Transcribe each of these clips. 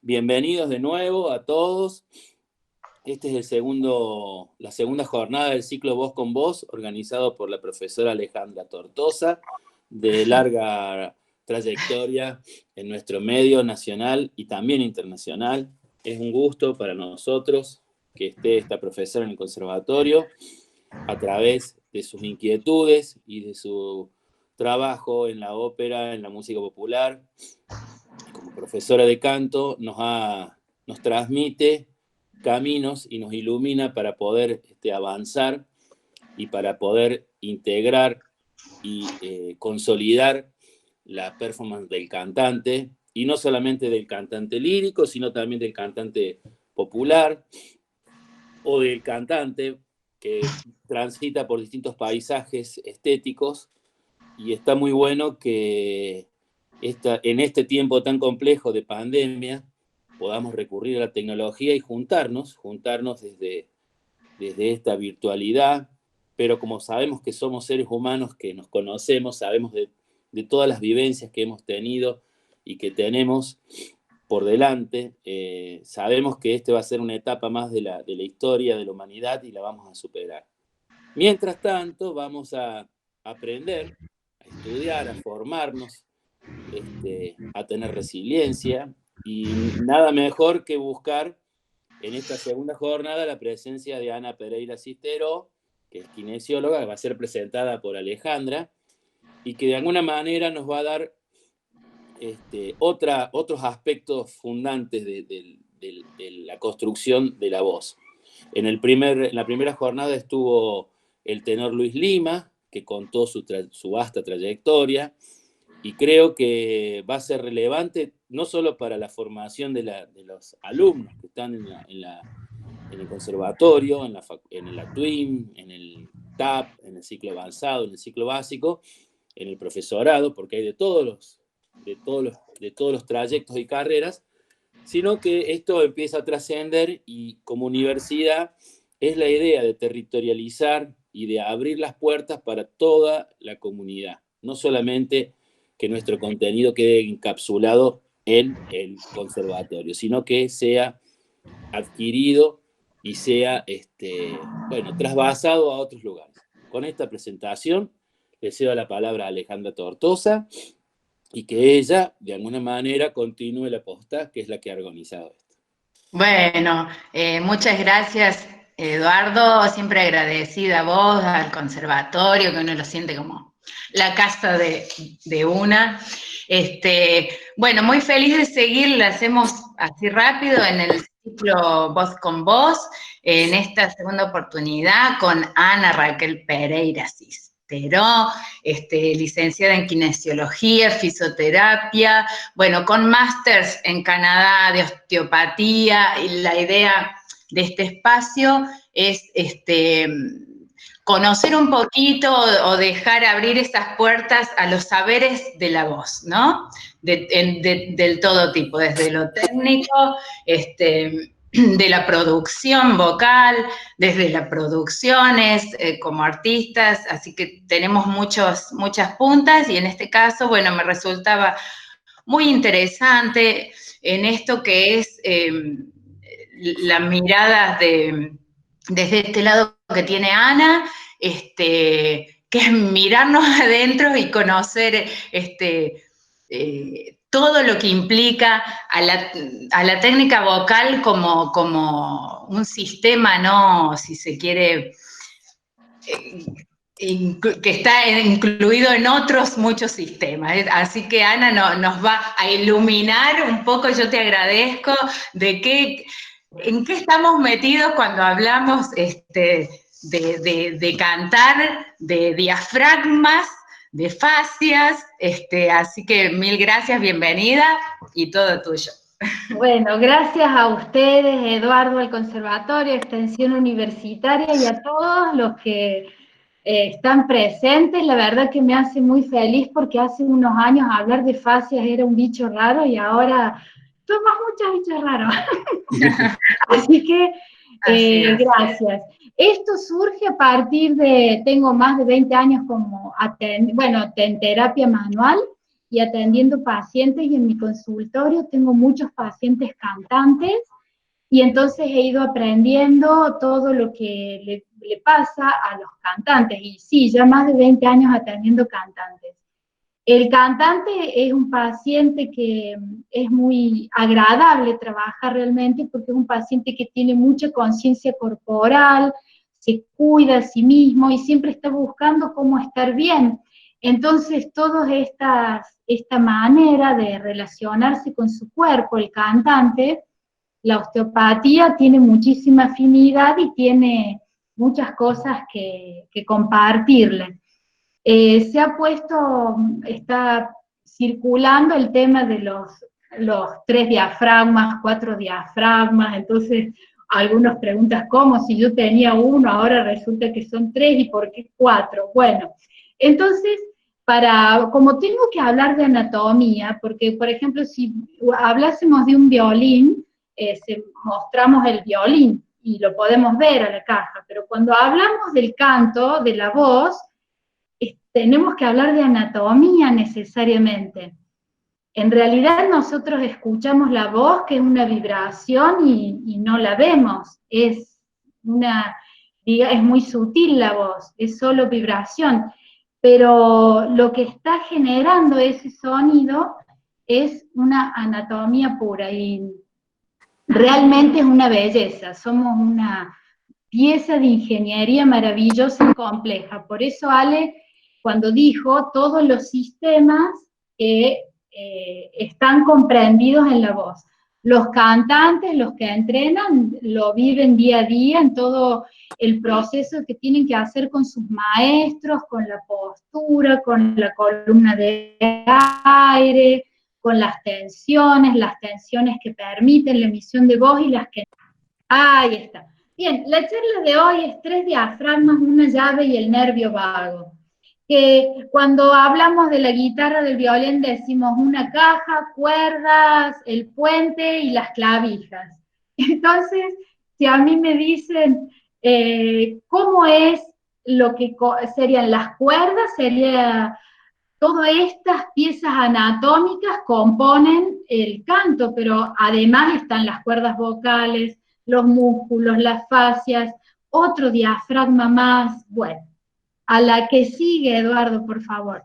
bienvenidos de nuevo a todos. Este es la segunda jornada del ciclo Voz con Voz, organizado por la profesora Alejandra Tortosa, de larga trayectoria en nuestro medio nacional y también internacional. Es un gusto para nosotros que esté esta profesora en el conservatorio a través de sus inquietudes y de su trabajo en la ópera, en la música popular. Como profesora de canto nos transmite caminos y nos ilumina para poder avanzar y para poder integrar y consolidar la performance del cantante, y no solamente del cantante lírico, sino también del cantante popular o del cantante que transita por distintos paisajes estéticos, y está muy bueno que en este tiempo tan complejo de pandemia podamos recurrir a la tecnología y juntarnos desde esta virtualidad, pero como sabemos que somos seres humanos que nos conocemos, sabemos de todas las vivencias que hemos tenido y que tenemos por delante, sabemos que va a ser una etapa más de la historia de la humanidad y la vamos a superar. Mientras tanto, vamos a aprender, a estudiar, a formarnos, a tener resiliencia, y nada mejor que buscar en esta segunda jornada la presencia de Ana Pereira Cistero, que es kinesióloga, que va a ser presentada por Alejandra, y que de alguna manera nos va a dar otros aspectos fundantes de la construcción de la voz. En la primera jornada estuvo el tenor Luis Lima, que contó su vasta trayectoria, y creo que va a ser relevante no solo para la formación de los alumnos que están en el conservatorio, en la TWIM, en el TAP, en el ciclo avanzado, en el ciclo básico, en el profesorado, porque hay de todos los trayectos y carreras, sino que esto empieza a trascender, y como universidad es la idea de territorializar y de abrir las puertas para toda la comunidad, no solamente que nuestro contenido quede encapsulado en el conservatorio, sino que sea adquirido y sea trasvasado a otros lugares. Con esta presentación le cedo la palabra a Alejandra Tortosa, y que ella, de alguna manera, continúe la posta, que es la que ha organizado esto. Bueno, muchas gracias, Eduardo. Siempre agradecida a vos, al conservatorio, que uno lo siente como la casa de una. Bueno, muy feliz de seguir, la hacemos así rápido en el ciclo Voz con Voz, en esta segunda oportunidad con Ana Raquel Pereira Cistero, licenciada en kinesiología, fisioterapia, bueno, con másters en Canadá de osteopatía, y la idea de este espacio es conocer un poquito o dejar abrir esas puertas a los saberes de la voz, ¿no? Del todo tipo, desde lo técnico, de la producción vocal, desde las producciones como artistas, así que tenemos muchas puntas, y en este caso, bueno, me resultaba muy interesante en esto que es las miradas desde este lado que tiene Ana, que es mirarnos adentro y conocer todo lo que implica a la técnica vocal como un sistema, ¿no? Si se quiere, que está incluido en otros muchos sistemas. Así que Ana nos va a iluminar un poco. Yo te agradezco en qué estamos metidos cuando hablamos de cantar, de diafragmas, de fascias, así que mil gracias, bienvenida, y todo tuyo. Bueno, gracias a ustedes, Eduardo, al Conservatorio, Extensión Universitaria, y a todos los que están presentes. La verdad que me hace muy feliz, porque hace unos años hablar de fascias era un bicho raro, y ahora somos muchos bichos raros. Así que gracias. Esto surge a partir tengo más de 20 años en terapia manual, y atendiendo pacientes, y en mi consultorio tengo muchos pacientes cantantes, y entonces he ido aprendiendo todo lo que le pasa a los cantantes, y sí, ya más de 20 años atendiendo cantantes. El cantante es un paciente que es muy agradable trabajar realmente, porque es un paciente que tiene mucha conciencia corporal, se cuida a sí mismo y siempre está buscando cómo estar bien. Entonces, toda esta manera de relacionarse con su cuerpo, el cantante, la osteopatía tiene muchísima afinidad y tiene muchas cosas que compartirle. Se ha puesto, está circulando el tema de los 3 diafragmas, 4 diafragmas, entonces algunos preguntan, ¿cómo? Si yo tenía 1, ahora resulta que son 3, ¿y por qué 4? Bueno, entonces, como tengo que hablar de anatomía, porque, por ejemplo, si hablásemos de un violín, mostramos el violín, y lo podemos ver a la caja, pero cuando hablamos del canto, de la voz, tenemos que hablar de anatomía necesariamente. En realidad nosotros escuchamos la voz, que es una vibración, y no la vemos. Es muy sutil la voz, es solo vibración. Pero lo que está generando ese sonido es una anatomía pura, y realmente es una belleza. Somos una pieza de ingeniería maravillosa y compleja. Por eso Ale, cuando dijo todos los sistemas que están comprendidos en la voz. Los cantantes, los que entrenan, lo viven día a día en todo el proceso que tienen que hacer con sus maestros, con la postura, con la columna de aire, con las tensiones que permiten la emisión de voz y las que... Ahí está. Bien, la charla de hoy es 3 diafragmas, una llave y el nervio vago. Que cuando hablamos de la guitarra, del violín, decimos una caja, cuerdas, el puente y las clavijas. Entonces, si a mí me dicen cómo es lo que serían las cuerdas, sería todas estas piezas anatómicas componen el canto, pero además están las cuerdas vocales, los músculos, las fascias, otro diafragma más. Bueno, a la que sigue, Eduardo, por favor.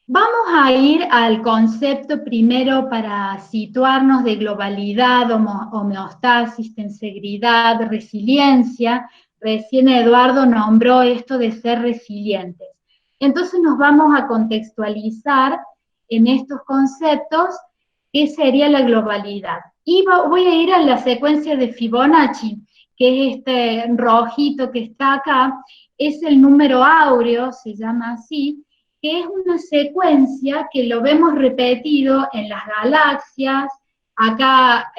Vamos a ir al concepto primero para situarnos de globalidad, homeostasis, tensegridad, resiliencia. Recién Eduardo nombró esto de ser resilientes. Entonces nos vamos a contextualizar en estos conceptos qué sería la globalidad. Y voy a ir a la secuencia de Fibonacci, que es este rojito que está acá, es el número áureo, se llama así, que es una secuencia que lo vemos repetido en las galaxias. Acá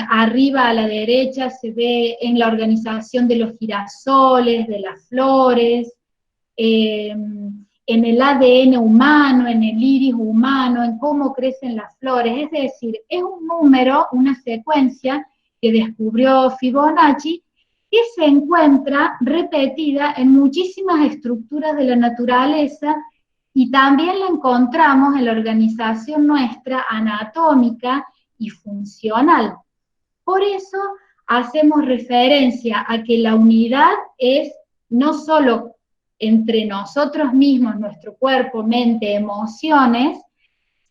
arriba a la derecha se ve en la organización de los girasoles, de las flores, en el ADN humano, en el iris humano, en cómo crecen las flores. Es decir, es un número, una secuencia que descubrió Fibonacci, que se encuentra repetida en muchísimas estructuras de la naturaleza, y también la encontramos en la organización nuestra anatómica y funcional. Por eso hacemos referencia a que la unidad es no solo entre nosotros mismos, nuestro cuerpo, mente, emociones,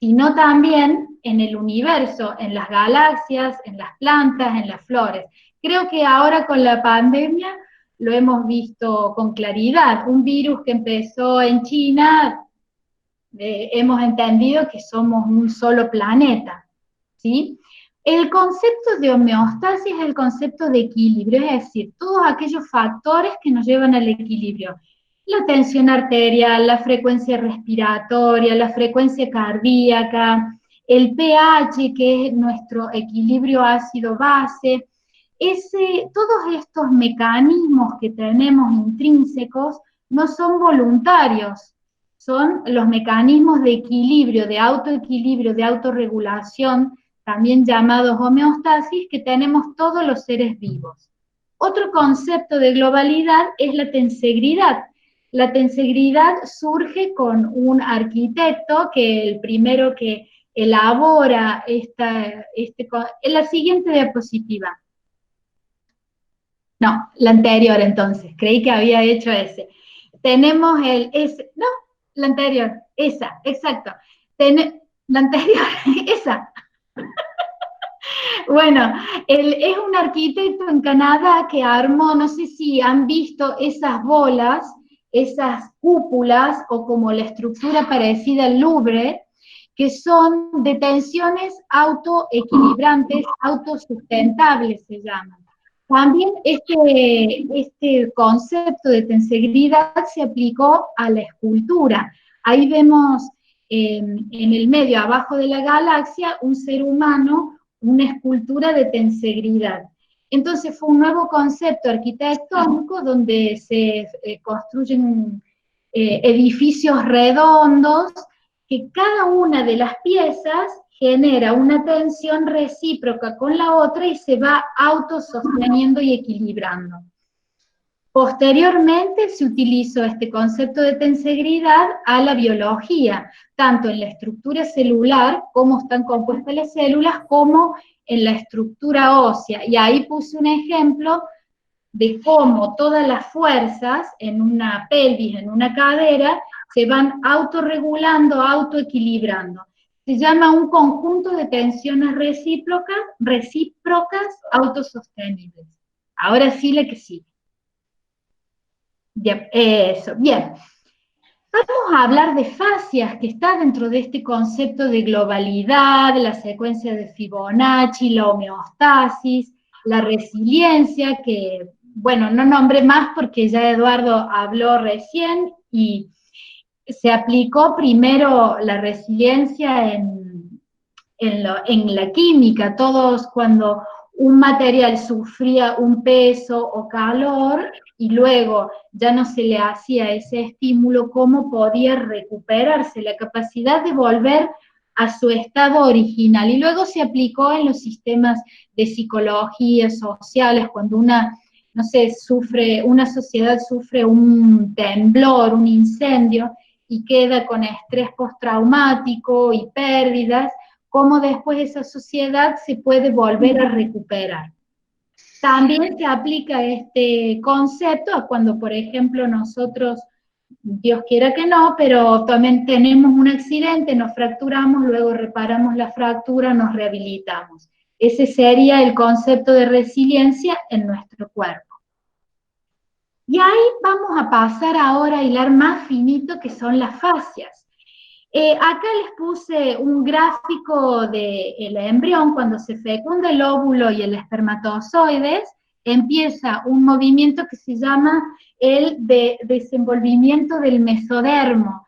sino también en el universo, en las galaxias, en las plantas, en las flores. Creo que ahora con la pandemia lo hemos visto con claridad. Un virus que empezó en China, hemos entendido que somos un solo planeta, ¿sí? El concepto de homeostasis es el concepto de equilibrio, es decir, todos aquellos factores que nos llevan al equilibrio. La tensión arterial, la frecuencia respiratoria, la frecuencia cardíaca, el pH, que es nuestro equilibrio ácido-base. Todos estos mecanismos que tenemos intrínsecos no son voluntarios, son los mecanismos de equilibrio, de autoequilibrio, de autorregulación, también llamados homeostasis, que tenemos todos los seres vivos. Otro concepto de globalidad es la tensegridad, La tensegridad surge con un arquitecto que el primero que elabora en la siguiente diapositiva. No, la anterior entonces, creí que había hecho ese. Tenemos no, la anterior, esa, exacto. La anterior, esa. Bueno, él es un arquitecto en Canadá que armó, no sé si han visto esas bolas, esas cúpulas o como la estructura parecida al Louvre, que son de tensiones autoequilibrantes, autosustentables se llaman. También este concepto de tensegridad se aplicó a la escultura. Ahí vemos en el medio, abajo de la galaxia, un ser humano, una escultura de tensegridad. Entonces fue un nuevo concepto arquitectónico donde se construyen edificios redondos, que cada una de las piezas genera una tensión recíproca con la otra y se va autososteniendo y equilibrando. Posteriormente se utilizó este concepto de tensegridad a la biología, tanto en la estructura celular, cómo están compuestas las células, como en la estructura ósea. Y ahí puse un ejemplo de cómo todas las fuerzas en una pelvis, en una cadera, se van autorregulando, autoequilibrando. Se llama un conjunto de tensiones recíprocas autosostenibles. Ahora sí la que sigue. Bien, eso, bien. Vamos a hablar de fascias, que está dentro de este concepto de globalidad, la secuencia de Fibonacci, la homeostasis, la resiliencia, que, bueno, no nombré más porque ya Eduardo habló recién, y se aplicó primero la resiliencia en la química. Todos, cuando un material sufría un peso o calor y luego ya no se le hacía ese estímulo, cómo podía recuperarse, la capacidad de volver a su estado original. Y luego se aplicó en los sistemas de psicología sociales, cuando una sociedad sufre un temblor, un incendio, y queda con estrés postraumático y pérdidas, cómo después esa sociedad se puede volver a recuperar. También se aplica este concepto a cuando, por ejemplo, nosotros, Dios quiera que no, pero también tenemos un accidente, nos fracturamos, luego reparamos la fractura, nos rehabilitamos. Ese sería el concepto de resiliencia en nuestro cuerpo. Y ahí vamos a pasar ahora a hilar más finito, que son las fascias. Acá les puse un gráfico del embrión. Cuando se fecunda el óvulo y el espermatozoide, empieza un movimiento que se llama el desenvolvimiento del mesodermo,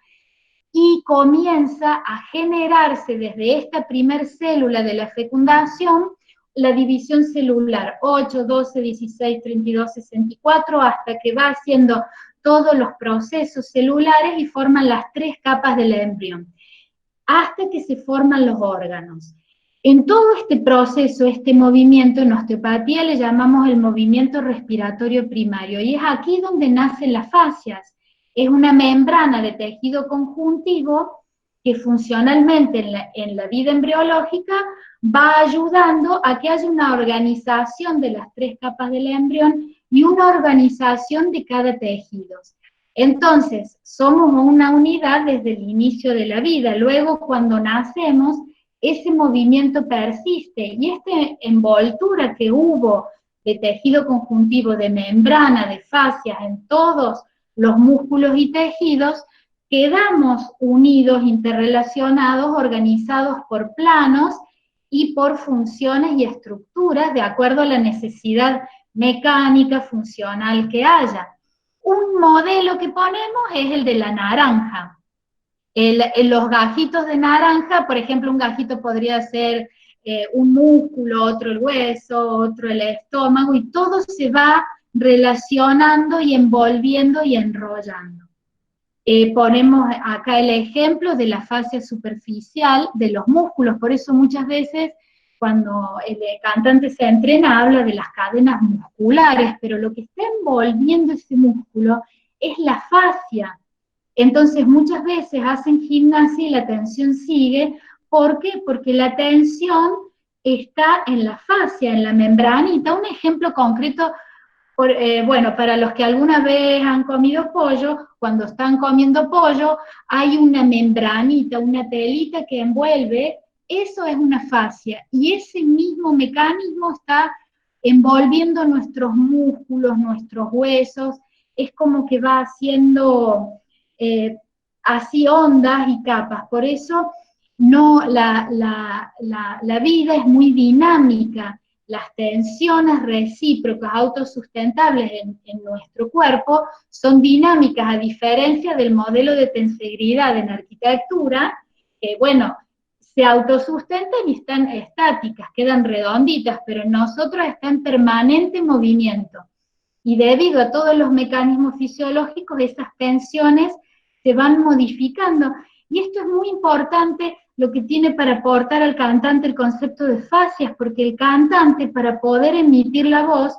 y comienza a generarse desde esta primer célula de la fecundación la división celular, 8, 12, 16, 32, 64, hasta que va haciendo todos los procesos celulares y forman las 3 capas del embrión, hasta que se forman los órganos. En todo este proceso, este movimiento, en osteopatía le llamamos el movimiento respiratorio primario, y es aquí donde nacen las fascias. Es una membrana de tejido conjuntivo que funcionalmente en la vida embriológica va ayudando a que haya una organización de las 3 capas del embrión y una organización de cada tejido. Entonces, somos una unidad desde el inicio de la vida. Luego, cuando nacemos, ese movimiento persiste, y esta envoltura que hubo de tejido conjuntivo, de membrana, de fascias en todos los músculos y tejidos, quedamos unidos, interrelacionados, organizados por planos y por funciones y estructuras de acuerdo a la necesidad mecánica, funcional que haya. Un modelo que ponemos es el de la naranja. Los gajitos de naranja, por ejemplo, un gajito podría ser un músculo, otro el hueso, otro el estómago, y todo se va relacionando y envolviendo y enrollando. Ponemos acá el ejemplo de la fascia superficial de los músculos. Por eso muchas veces cuando el cantante se entrena habla de las cadenas musculares, pero lo que está envolviendo ese músculo es la fascia. Entonces muchas veces hacen gimnasia y la tensión sigue. ¿Por qué? Porque la tensión está en la fascia, en la membranita. Un ejemplo concreto, bueno, para los que alguna vez han comido pollo, cuando están comiendo pollo, hay una membranita, una telita que envuelve, eso es una fascia, y ese mismo mecanismo está envolviendo nuestros músculos, nuestros huesos, es como que va haciendo así ondas y capas. Por eso no, la vida es muy dinámica. Las tensiones recíprocas autosustentables en nuestro cuerpo son dinámicas, a diferencia del modelo de tensegridad en arquitectura, que bueno, se autosustentan y están estáticas, quedan redonditas, pero en nosotros está en permanente movimiento. Y debido a todos los mecanismos fisiológicos, esas tensiones se van modificando. Y esto es muy importante, lo que tiene para aportar al cantante el concepto de fascias, porque el cantante, para poder emitir la voz,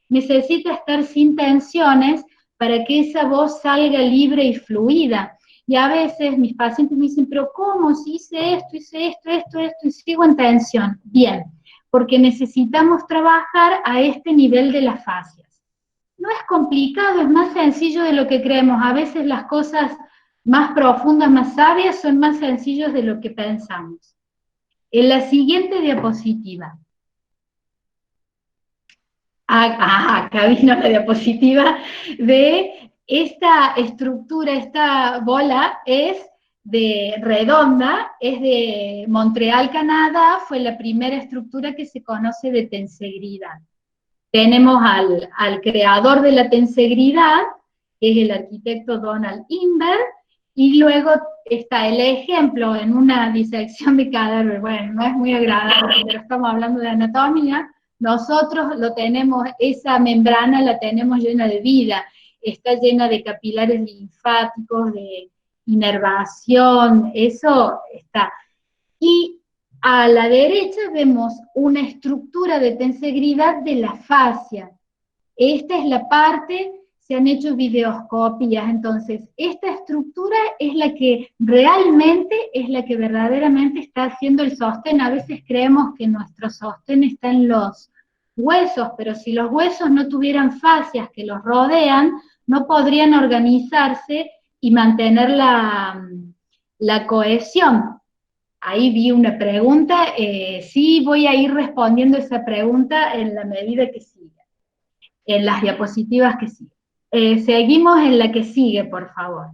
necesita estar sin tensiones para que esa voz salga libre y fluida. Y a veces mis pacientes me dicen, pero ¿cómo? Si hice esto, y sigo en tensión. Bien, porque necesitamos trabajar a este nivel de las fascias. No es complicado, es más sencillo de lo que creemos. A veces las cosas más profundas, más sabias, son más sencillos de lo que pensamos. En la siguiente diapositiva. Acá vino la diapositiva de esta estructura, esta bola es de redonda, es de Montreal, Canadá, fue la primera estructura que se conoce de tensegridad. Tenemos al creador de la tensegridad, que es el arquitecto Donald Inver, y luego está el ejemplo en una disección de cadáver. Bueno, no es muy agradable, pero estamos hablando de anatomía. Nosotros lo tenemos, esa membrana la tenemos llena de vida, está llena de capilares linfáticos, de inervación, eso está. Y a la derecha vemos una estructura de tensegridad de la fascia. Esta es la parte, se han hecho videoscopías, entonces esta estructura es la que realmente, es la que verdaderamente está haciendo el sostén. A veces creemos que nuestro sostén está en los huesos, pero si los huesos no tuvieran fascias que los rodean, no podrían organizarse y mantener la cohesión. Ahí vi una pregunta, sí voy a ir respondiendo esa pregunta en la medida que siga, en las diapositivas que siguen. Seguimos en la que sigue, por favor.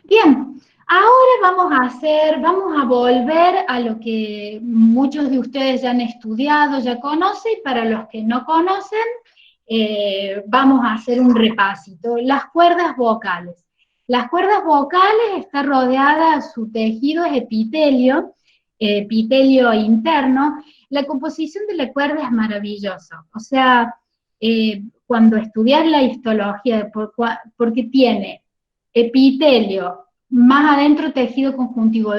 Bien, ahora vamos a volver a lo que muchos de ustedes ya han estudiado, ya conocen, y para los que no conocen, vamos a hacer un repasito. Las cuerdas vocales. Las cuerdas vocales está rodeada, su tejido es epitelio interno. La composición de la cuerda es maravillosa. O sea, cuando estudias la histología, porque tiene epitelio, más adentro tejido conjuntivo,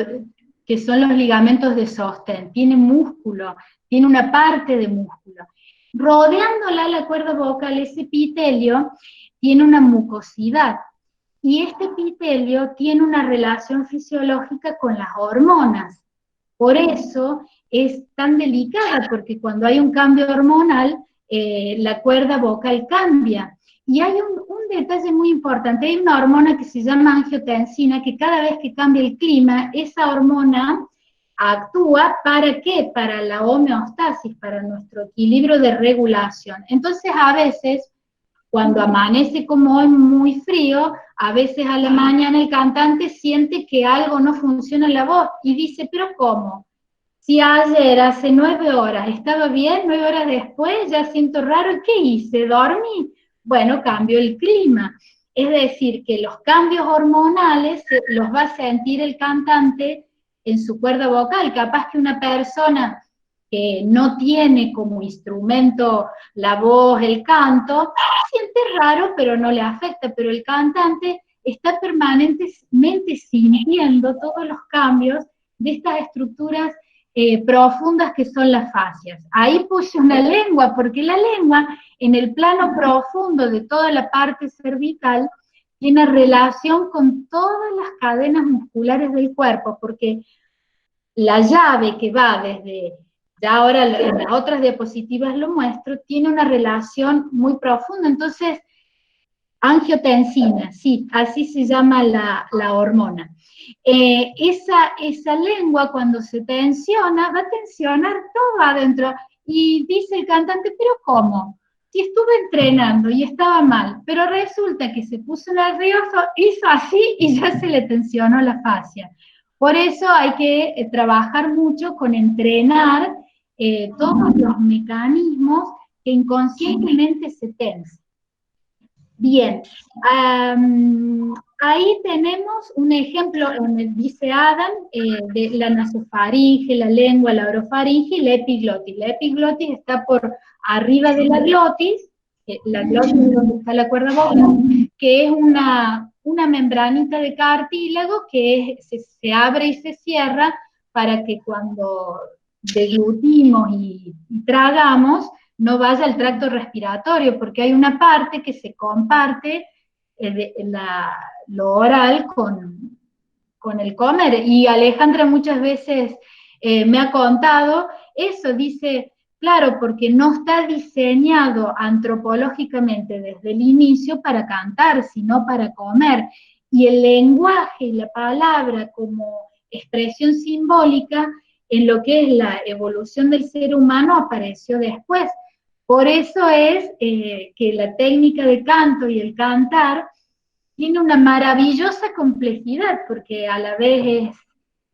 que son los ligamentos de sostén, tiene músculo, tiene una parte de músculo. Rodeándola la cuerda vocal, ese epitelio tiene una mucosidad, y este epitelio tiene una relación fisiológica con las hormonas. Por eso es tan delicada, porque cuando hay un cambio hormonal, la cuerda vocal cambia. Y hay un detalle muy importante, hay una hormona que se llama angiotensina, que cada vez que cambia el clima, esa hormona actúa, ¿para qué? Para la homeostasis, para nuestro equilibrio de regulación. Entonces, a veces, cuando amanece como hoy muy frío, a veces a la mañana el cantante siente que algo no funciona en la voz, y dice, ¿pero cómo? Si ayer, hace 9 horas, estaba bien, 9 horas después ya siento raro, ¿qué hice? ¿Dormí? Bueno, cambió el clima. Es decir, que los cambios hormonales los va a sentir el cantante en su cuerda vocal. Capaz que una persona que no tiene como instrumento la voz, el canto, siente raro, pero no le afecta. Pero el cantante está permanentemente sintiendo todos los cambios de estas estructuras profundas que son las fascias. Ahí puse una lengua, porque la lengua, en el plano profundo de toda la parte cervical, tiene relación con todas las cadenas musculares del cuerpo, porque la llave que va desde, ya ahora en las otras diapositivas lo muestro, tiene una relación muy profunda. Entonces, angiotensina, sí, así se llama la hormona. Esa lengua cuando se tensiona, va a tensionar todo adentro. Y dice el cantante, ¿pero cómo? Si estuve entrenando y estaba mal, pero resulta que se puso nervioso, hizo así y ya se le tensionó la fascia. Por eso hay que trabajar mucho con entrenar todos los mecanismos que inconscientemente se tensan. Bien, ahí tenemos un ejemplo donde dice Adam de la nasofaringe, la lengua, la orofaringe y la epiglotis. La epiglotis está por arriba de la glotis es donde está la cuerda vocal, que es una membranita de cartílago que se abre y se cierra para que cuando deglutimos y tragamos, no vaya al tracto respiratorio, porque hay una parte que se comparte lo oral con el comer. Y Alejandra muchas veces me ha contado eso, dice, claro, porque no está diseñado antropológicamente desde el inicio para cantar, sino para comer. Y el lenguaje y la palabra como expresión simbólica en lo que es la evolución del ser humano apareció después. Por eso es que la técnica de canto y el cantar tiene una maravillosa complejidad, porque a la vez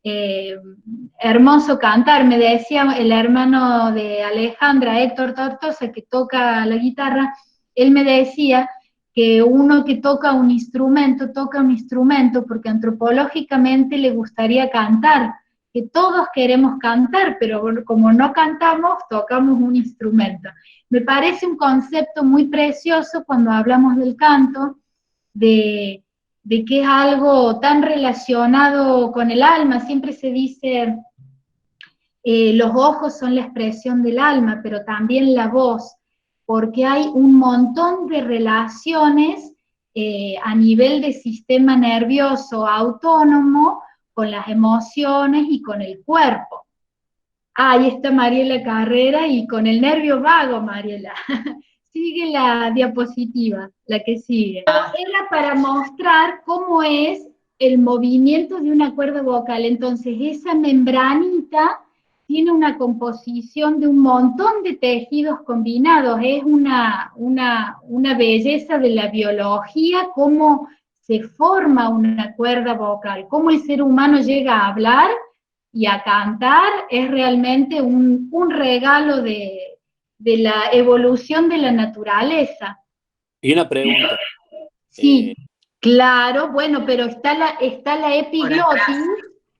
es hermoso cantar. Me decía el hermano de Alejandra, Héctor Tortosa, que toca la guitarra, él me decía que uno que toca un instrumento porque antropológicamente le gustaría cantar, que todos queremos cantar, pero como no cantamos, tocamos un instrumento. Me parece un concepto muy precioso cuando hablamos del canto, de que es algo tan relacionado con el alma. Siempre se dice, los ojos son la expresión del alma, pero también la voz, porque hay un montón de relaciones a nivel de sistema nervioso autónomo con las emociones y con el cuerpo. Ahí está Mariela Carrera y con el nervio vago, Mariela. Sigue la diapositiva, la que sigue. Era para mostrar cómo es el movimiento de una cuerda vocal. Entonces, esa membranita tiene una composición de un montón de tejidos combinados. Es una belleza de la biología, cómo se forma una cuerda vocal, cómo el ser humano llega a hablar y a cantar. Es realmente un regalo de la evolución de la naturaleza. Y una pregunta. Sí, claro, bueno, pero está la epiglotis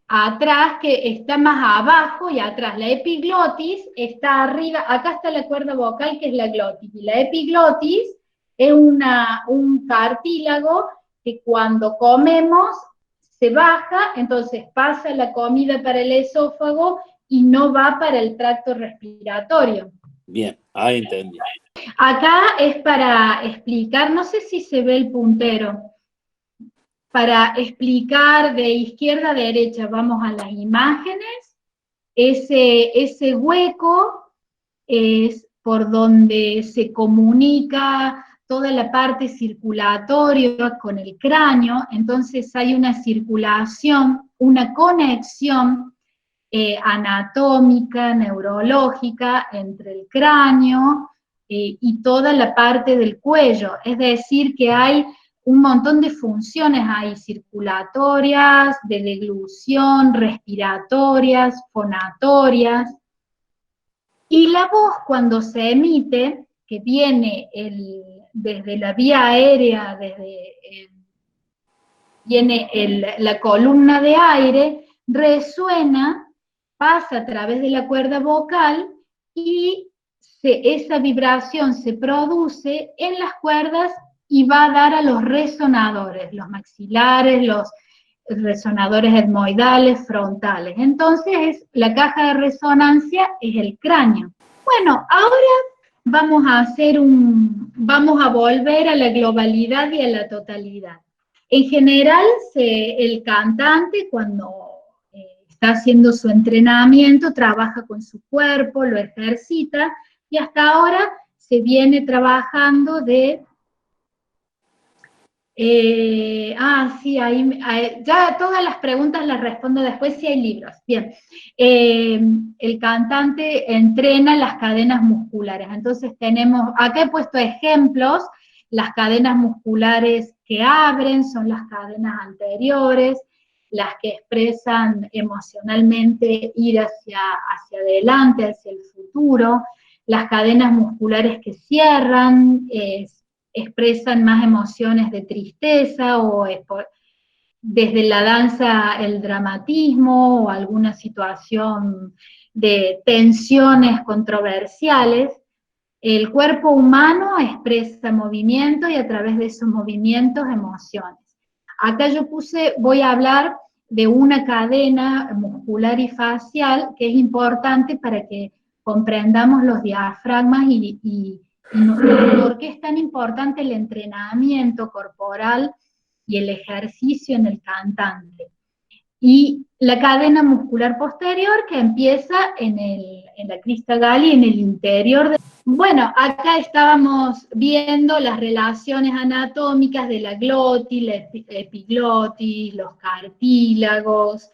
atrás, que está más abajo y atrás. La epiglotis está arriba, acá está la cuerda vocal, que es la glotis, y la epiglotis es un cartílago que cuando comemos se baja, entonces pasa la comida para el esófago y no va para el tracto respiratorio. Bien, ahí entendí. Acá es para explicar, no sé si se ve el puntero, para explicar de izquierda a derecha. Vamos a las imágenes. Ese hueco es por donde se comunica toda la parte circulatoria con el cráneo. Entonces hay una circulación, una conexión anatómica, neurológica entre el cráneo y toda la parte del cuello. Es decir, que hay un montón de funciones ahí, circulatorias, de deglución, respiratorias, fonatorias. Y la voz, cuando se emite, que viene desde la vía aérea, viene la columna de aire, resuena, pasa a través de la cuerda vocal y esa vibración se produce en las cuerdas y va a dar a los resonadores, los maxilares, resonadores etmoidales, frontales. Entonces, la caja de resonancia es el cráneo. Bueno, ahora vamos a volver a la globalidad y a la totalidad. En general, el cantante cuando está haciendo su entrenamiento, trabaja con su cuerpo, lo ejercita, y hasta ahora se viene trabajando de... ya todas las preguntas las respondo después si hay libros. Bien, el cantante entrena las cadenas musculares, entonces tenemos, acá he puesto ejemplos, las cadenas musculares que abren son las cadenas anteriores, las que expresan emocionalmente ir hacia adelante, hacia el futuro, las cadenas musculares que cierran, expresan más emociones de tristeza o desde la danza el dramatismo o alguna situación de tensiones controversiales. El cuerpo humano expresa movimiento y a través de esos movimientos emociones. Acá yo voy a hablar de una cadena muscular y facial que es importante para que comprendamos los diafragmas y por qué es tan importante el entrenamiento corporal y el ejercicio en el cantante. Y la cadena muscular posterior que empieza en la crista galli, en el interior. Bueno, acá estábamos viendo las relaciones anatómicas de la glotis, la epiglotis, los cartílagos,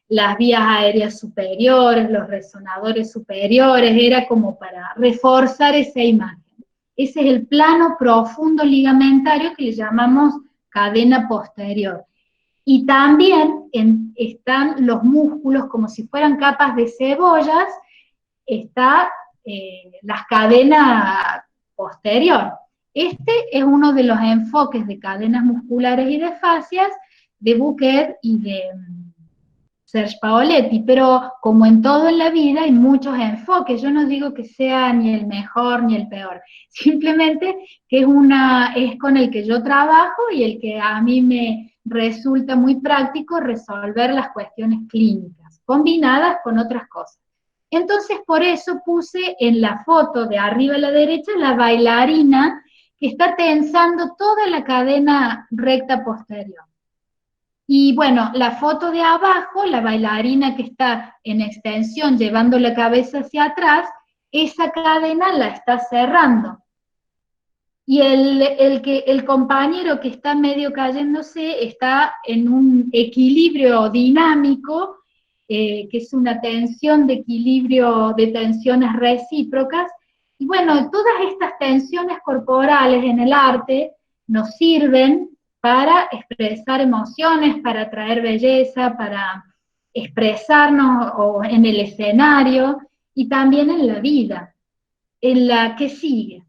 las vías aéreas superiores, los resonadores superiores, era como para reforzar esa imagen. Ese es el plano profundo ligamentario que le llamamos cadena posterior. Y también están los músculos como si fueran capas de cebollas, está las cadenas posterior. Este es uno de los enfoques de cadenas musculares y de fascias de Buquet y de Serge Paoletti, pero como en todo en la vida hay muchos enfoques. Yo no digo que sea ni el mejor ni el peor, simplemente que es con el que yo trabajo y el que a mí me resulta muy práctico resolver las cuestiones clínicas, combinadas con otras cosas. Entonces, por eso puse en la foto de arriba a la derecha la bailarina que está tensando toda la cadena recta posterior. Y bueno, la foto de abajo, la bailarina que está en extensión llevando la cabeza hacia atrás, esa cadena la está cerrando. Y el compañero que está medio cayéndose está en un equilibrio dinámico, que es una tensión de equilibrio de tensiones recíprocas. Y bueno, todas estas tensiones corporales en el arte nos sirven para expresar emociones, para atraer belleza, para expresarnos en el escenario y también en la vida, en la que sigue.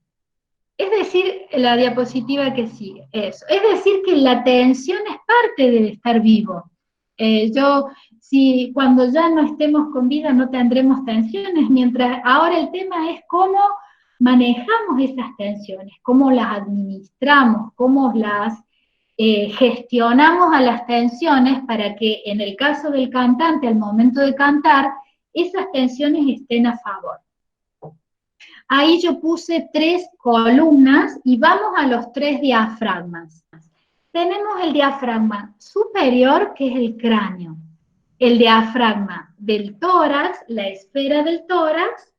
Es decir, la diapositiva que sigue, eso. Es decir, que la tensión es parte de estar vivo. Cuando ya no estemos con vida no tendremos tensiones, mientras ahora el tema es cómo manejamos esas tensiones, cómo las administramos, cómo las gestionamos a las tensiones para que en el caso del cantante, al momento de cantar, esas tensiones estén a favor. Ahí yo puse 3 columnas y vamos a los 3 diafragmas. Tenemos el diafragma superior, que es el cráneo, el diafragma del tórax, la esfera del tórax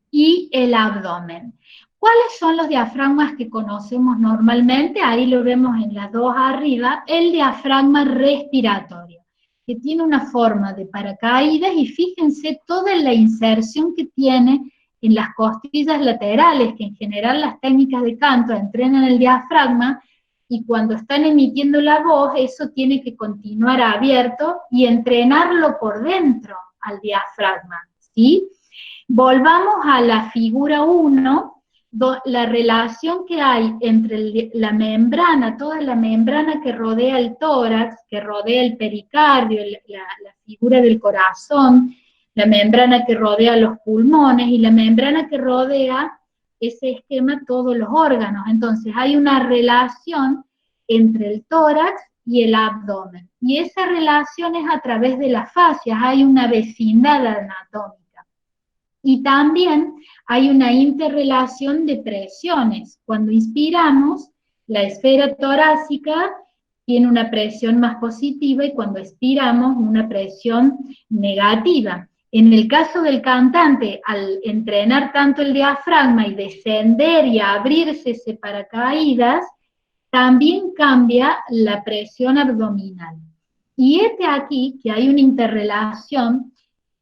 y el abdomen. ¿Cuáles son los diafragmas que conocemos normalmente? Ahí lo vemos en las 2 arriba, el diafragma respiratorio, que tiene una forma de paracaídas y fíjense toda la inserción que tiene en las costillas laterales, que en general las técnicas de canto entrenan el diafragma, y cuando están emitiendo la voz, eso tiene que continuar abierto y entrenarlo por dentro al diafragma, ¿sí? Volvamos a la figura 1, la relación que hay entre la membrana, toda la membrana que rodea el tórax, que rodea el pericardio, la figura del corazón, la membrana que rodea los pulmones y la membrana que rodea ese esquema todos los órganos. Entonces hay una relación entre el tórax y el abdomen. Y esa relación es a través de las fascias, hay una vecindad anatómica. Y también hay una interrelación de presiones. Cuando inspiramos, la esfera torácica tiene una presión más positiva y cuando expiramos una presión negativa. En el caso del cantante, al entrenar tanto el diafragma y descender y abrirse ese paracaídas, también cambia la presión abdominal. Y aquí que hay una interrelación,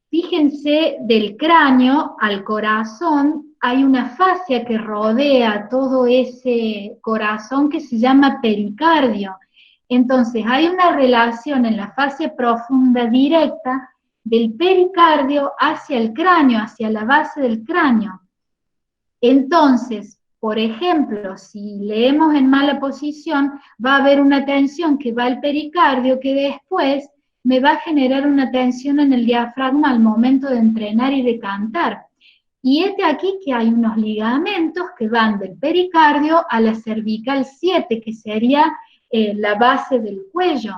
fíjense, del cráneo al corazón, hay una fascia que rodea todo ese corazón que se llama pericardio. Entonces, hay una relación en la fascia profunda directa del pericardio hacia el cráneo, hacia la base del cráneo. Entonces, por ejemplo, si leemos en mala posición, va a haber una tensión que va al pericardio que después me va a generar una tensión en el diafragma al momento de entrenar y de cantar. Y aquí que hay unos ligamentos que van del pericardio a la cervical 7, que sería la base del cuello.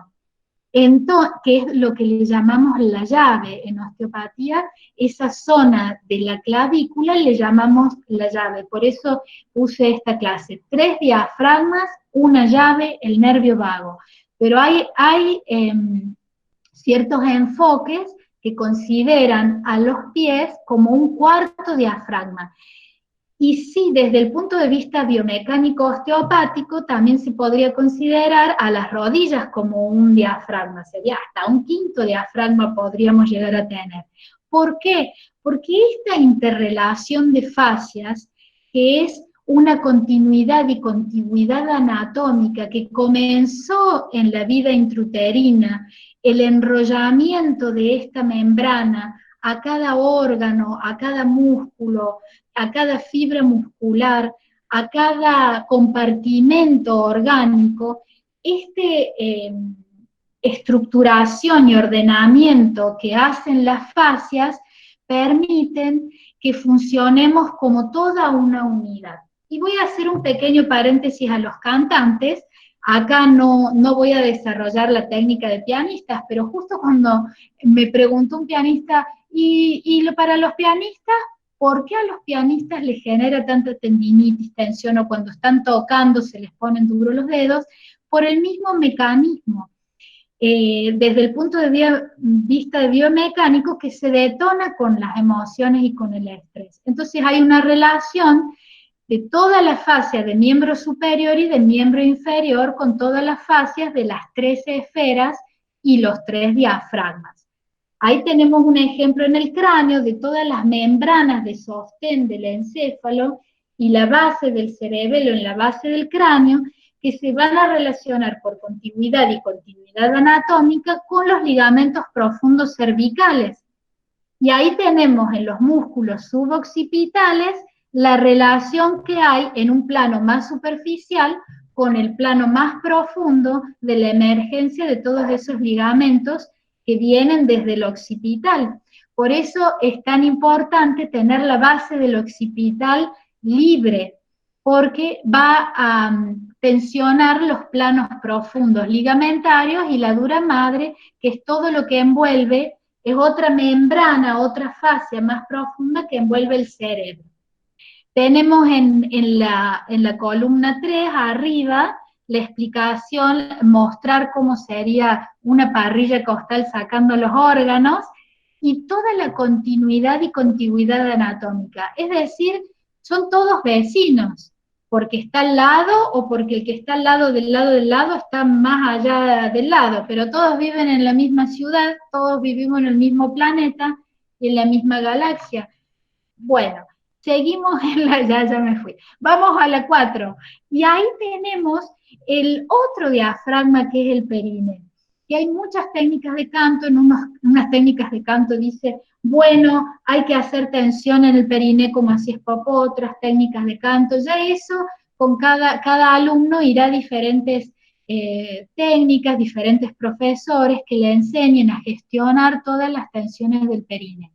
Entonces, que es lo que le llamamos la llave en osteopatía, esa zona de la clavícula le llamamos la llave, por eso puse esta clase, 3 diafragmas, una llave, el nervio vago, pero hay ciertos enfoques que consideran a los pies como un cuarto diafragma. Y sí, desde el punto de vista biomecánico osteopático, también se podría considerar a las rodillas como un diafragma, sería hasta un quinto diafragma podríamos llegar a tener. ¿Por qué? Porque esta interrelación de fascias, que es una continuidad y contigüidad anatómica que comenzó en la vida intrauterina, el enrollamiento de esta membrana a cada órgano, a cada músculo, a cada fibra muscular, a cada compartimento orgánico, estructuración y ordenamiento que hacen las fascias permiten que funcionemos como toda una unidad. Y voy a hacer un pequeño paréntesis a los cantantes. Acá no voy a desarrollar la técnica de pianistas, pero justo cuando me preguntó un pianista, ¿y para los pianistas? ¿Por qué a los pianistas les genera tanta tendinitis, tensión, o cuando están tocando se les ponen duros los dedos? Por el mismo mecanismo. Desde el punto de vista biomecánico, que se detona con las emociones y con el estrés. Entonces hay una relación de toda la fascia de miembro superior y de miembro inferior con todas las fascias de las 13 esferas y los 3 diafragmas. Ahí tenemos un ejemplo en el cráneo de todas las membranas de sostén del encéfalo y la base del cerebelo en la base del cráneo, que se van a relacionar por continuidad y continuidad anatómica con los ligamentos profundos cervicales. Y ahí tenemos en los músculos suboccipitales la relación que hay en un plano más superficial con el plano más profundo de la emergencia de todos esos ligamentos que vienen desde el occipital. Por eso es tan importante tener la base del occipital libre, porque va a tensionar los planos profundos ligamentarios y la dura madre, que es todo lo que envuelve, es otra membrana, otra fascia más profunda que envuelve el cerebro. Tenemos en la columna 3, arriba, la explicación, mostrar cómo sería una parrilla costal sacando los órganos, y toda la continuidad y contigüidad anatómica. Es decir, son todos vecinos, porque está al lado, o porque el que está al lado del lado está más allá del lado, pero todos viven en la misma ciudad, todos vivimos en el mismo planeta y en la misma galaxia. Bueno, seguimos en ya me fui. Vamos a la 4. Y ahí tenemos el otro diafragma, que es el períneo. Y hay muchas técnicas de canto, en unas técnicas de canto dice, bueno, hay que hacer tensión en el períneo como así es Popó, otras técnicas de canto, ya eso con cada alumno irá a diferentes técnicas, diferentes profesores que le enseñen a gestionar todas las tensiones del períneo.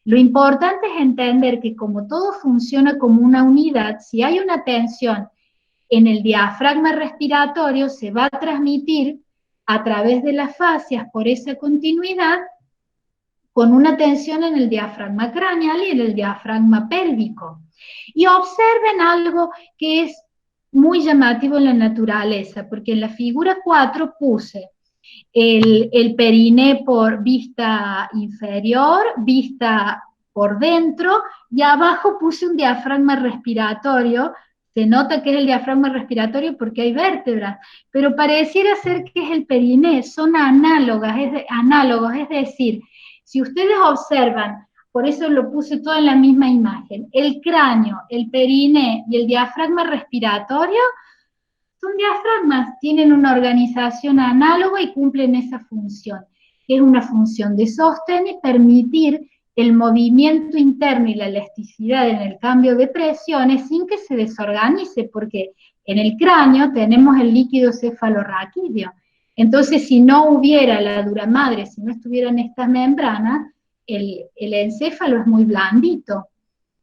Lo importante es entender que como todo funciona como una unidad, si hay una tensión en el diafragma respiratorio, se va a transmitir a través de las fascias por esa continuidad, con una tensión en el diafragma craneal y en el diafragma pélvico. Y observen algo que es muy llamativo en la naturaleza, porque en la figura 4 puse el periné por vista inferior, vista por dentro, y abajo puse un diafragma respiratorio. Se nota que es el diafragma respiratorio porque hay vértebras, pero pareciera ser que es el periné, son análogos, es decir, si ustedes observan, por eso lo puse todo en la misma imagen, el cráneo, el periné y el diafragma respiratorio son diafragmas, tienen una organización análoga y cumplen esa función, que es una función de sostén y permitir el movimiento interno y la elasticidad en el cambio de presiones sin que se desorganice, porque en el cráneo tenemos el líquido cefalorraquídeo. Entonces, si no hubiera la dura madre, si no estuvieran estas membranas, el encéfalo es muy blandito.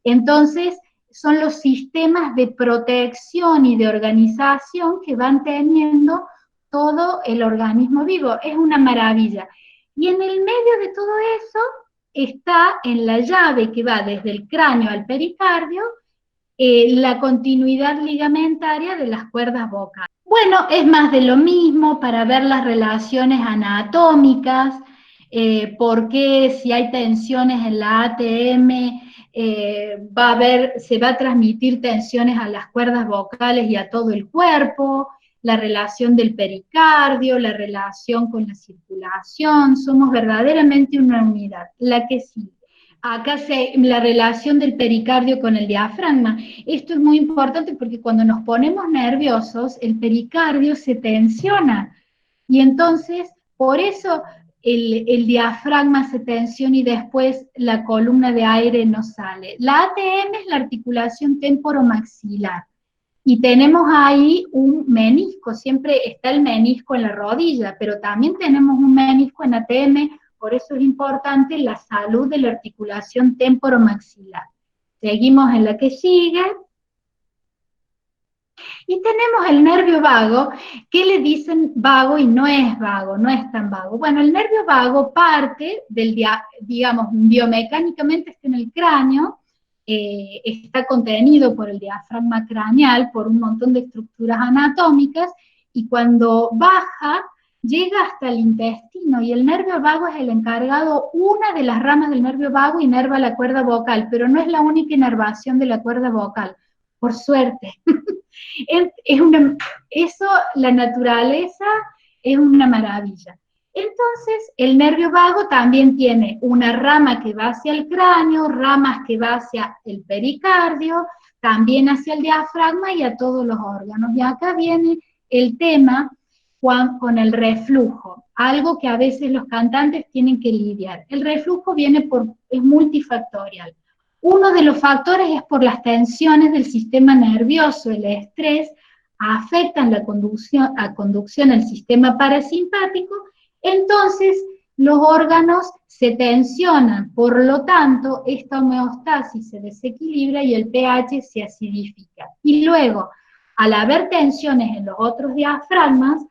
Entonces, son los sistemas de protección y de organización que van teniendo todo el organismo vivo. Es una maravilla. Y en el medio de todo eso está en la llave que va desde el cráneo al pericardio, la continuidad ligamentaria de las cuerdas vocales. Bueno, es más de lo mismo para ver las relaciones anatómicas, por qué si hay tensiones en la ATM, se va a transmitir tensiones a las cuerdas vocales y a todo el cuerpo, la relación del pericardio, la relación con la circulación, somos verdaderamente una unidad. La que sigue. Acá la relación del pericardio con el diafragma. Esto es muy importante porque cuando nos ponemos nerviosos, el pericardio se tensiona. Y entonces, por eso el diafragma se tensiona y después la columna de aire no sale. La ATM es la articulación temporomaxilar. Y tenemos ahí un menisco, siempre está el menisco en la rodilla, pero también tenemos un menisco en ATM. Por eso es importante la salud de la articulación temporomaxilar. Seguimos en la que sigue. Y tenemos el nervio vago, que le dicen vago y no es tan vago. Bueno, el nervio vago parte del, digamos, biomecánicamente está en el cráneo, está contenido por el diafragma craneal, por un montón de estructuras anatómicas, y cuando baja, llega hasta el intestino, y el nervio vago es el encargado, una de las ramas del nervio vago inerva la cuerda vocal, pero no es la única inervación de la cuerda vocal, por suerte. La naturaleza es una maravilla. Entonces, el nervio vago también tiene una rama que va hacia el cráneo, ramas que va hacia el pericardio, también hacia el diafragma y a todos los órganos. Y acá viene el tema con el reflujo, algo que a veces los cantantes tienen que lidiar. El reflujo es multifactorial. Uno de los factores es por las tensiones del sistema nervioso, el estrés, afectan la conducción al sistema parasimpático, entonces los órganos se tensionan, por lo tanto, esta homeostasis se desequilibra y el pH se acidifica. Y luego, al haber tensiones en los otros diafragmas,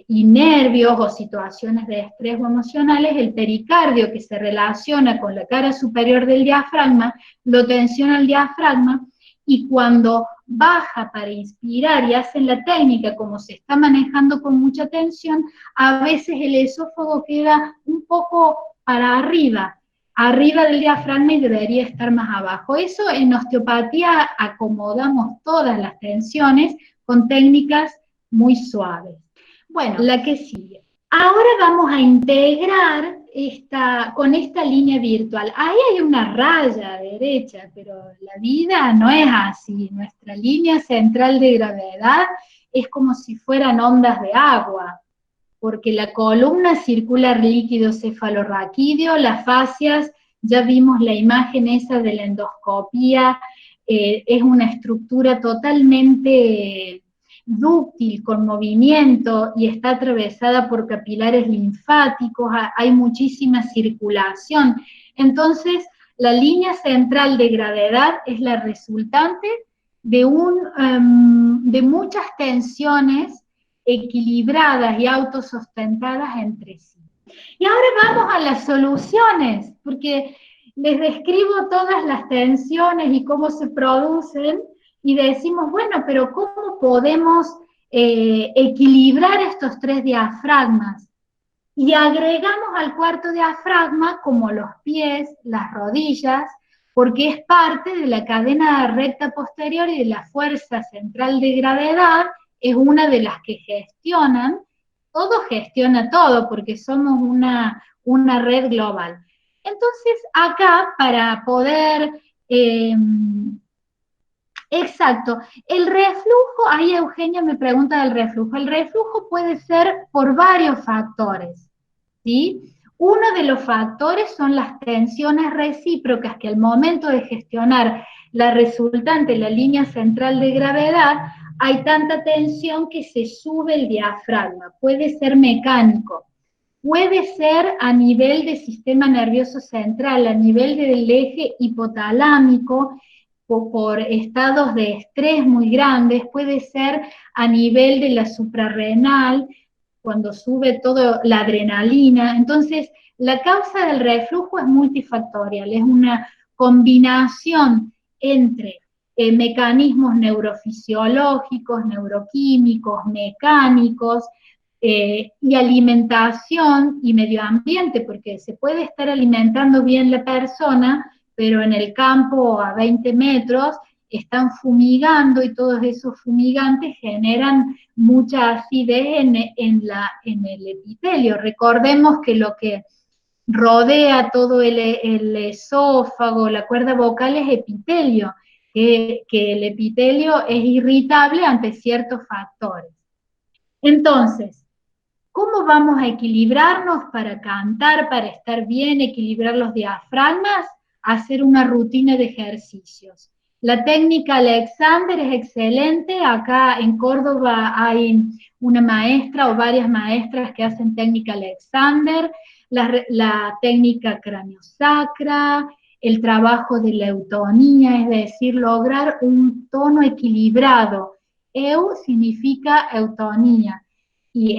y nervios o situaciones de estrés o emocionales, el pericardio que se relaciona con la cara superior del diafragma, lo tensiona el diafragma, y cuando baja para inspirar y hacen la técnica como se está manejando con mucha tensión, a veces el esófago queda un poco para arriba del diafragma y debería estar más abajo. Eso en osteopatía acomodamos todas las tensiones con técnicas muy suaves. Bueno, la que sigue. Ahora vamos a integrar con esta línea virtual. Ahí hay una raya derecha, pero la vida no es así. Nuestra línea central de gravedad es como si fueran ondas de agua, porque la columna circula líquido cefalorraquídeo, las fascias, ya vimos la imagen esa de la endoscopía, es una estructura totalmente dúctil, con movimiento, y está atravesada por capilares linfáticos, hay muchísima circulación. Entonces, la línea central de gravedad es la resultante de muchas tensiones equilibradas y autosustentadas entre sí. Y ahora vamos a las soluciones, porque les describo todas las tensiones y cómo se producen, y decimos, bueno, pero ¿cómo podemos equilibrar estos 3 diafragmas? Y agregamos al cuarto diafragma como los pies, las rodillas, porque es parte de la cadena recta posterior y de la fuerza central de gravedad, es una de las que gestionan, todo gestiona todo, porque somos una red global. Entonces, acá, para poder... exacto, el reflujo, ahí Eugenia me pregunta del reflujo. El reflujo puede ser por varios factores, ¿sí? Uno de los factores son las tensiones recíprocas, que al momento de gestionar la resultante, la línea central de gravedad, hay tanta tensión que se sube el diafragma. Puede ser mecánico, puede ser a nivel del sistema nervioso central, a nivel del eje hipotalámico, por estados de estrés muy grandes, puede ser a nivel de la suprarrenal, cuando sube toda la adrenalina. Entonces, la causa del reflujo es multifactorial, es una combinación entre mecanismos neurofisiológicos, neuroquímicos, mecánicos, y alimentación y medio ambiente, porque se puede estar alimentando bien la persona, pero en el campo a 20 metros están fumigando y todos esos fumigantes generan mucha acidez en el epitelio. Recordemos que lo que rodea todo el esófago, la cuerda vocal es epitelio, que el epitelio es irritable ante ciertos factores. Entonces, ¿cómo vamos a equilibrarnos para cantar, para estar bien, equilibrar los diafragmas? Hacer una rutina de ejercicios. La técnica Alexander es excelente. Acá en Córdoba hay una maestra o varias maestras que hacen técnica Alexander, la técnica craniosacra, el trabajo de la eutonía, es decir, lograr un tono equilibrado. Eu significa eutonía, y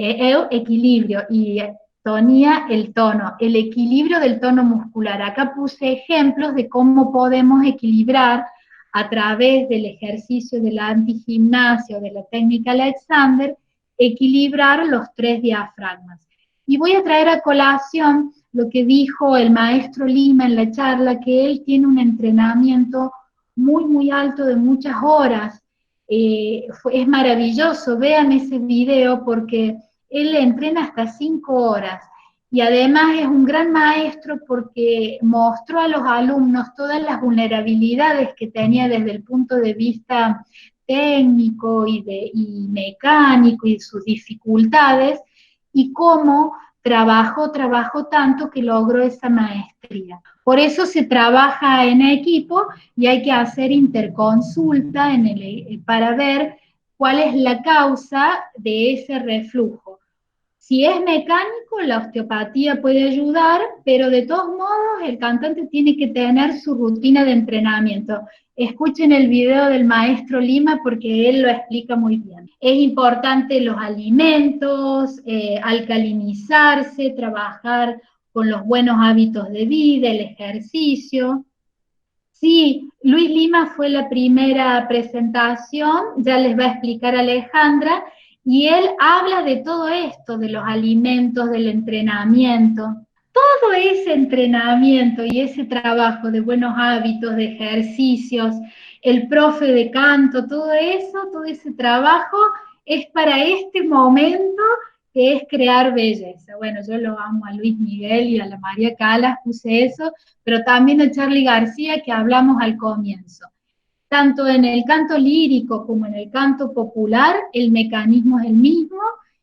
equilibrio, y tonía, el tono, el equilibrio del tono muscular. Acá puse ejemplos de cómo podemos equilibrar a través del ejercicio de la antigimnasia o de la técnica Alexander, equilibrar los 3 diafragmas. Y voy a traer a colación lo que dijo el maestro Lima en la charla, que él tiene un entrenamiento muy, muy alto de muchas horas. Es maravilloso, vean ese video porque él entrena hasta 5 horas y además es un gran maestro porque mostró a los alumnos todas las vulnerabilidades que tenía desde el punto de vista técnico y mecánico y sus dificultades, y cómo trabajó tanto que logró esa maestría. Por eso se trabaja en equipo y hay que hacer interconsulta para ver cuál es la causa de ese reflujo. Si es mecánico, la osteopatía puede ayudar, pero de todos modos el cantante tiene que tener su rutina de entrenamiento. Escuchen el video del maestro Lima porque él lo explica muy bien. Es importante los alimentos, alcalinizarse, trabajar con los buenos hábitos de vida, el ejercicio. Sí, Luis Lima fue la primera presentación, ya les va a explicar Alejandra, y él habla de todo esto, de los alimentos, del entrenamiento. Todo ese entrenamiento y ese trabajo de buenos hábitos, de ejercicios, el profe de canto, todo eso, todo ese trabajo es para este momento que es crear belleza. Bueno, yo lo amo a Luis Miguel y a la María Calas, puse eso, pero también a Charly García, que hablamos al comienzo. Tanto en el canto lírico como en el canto popular, el mecanismo es el mismo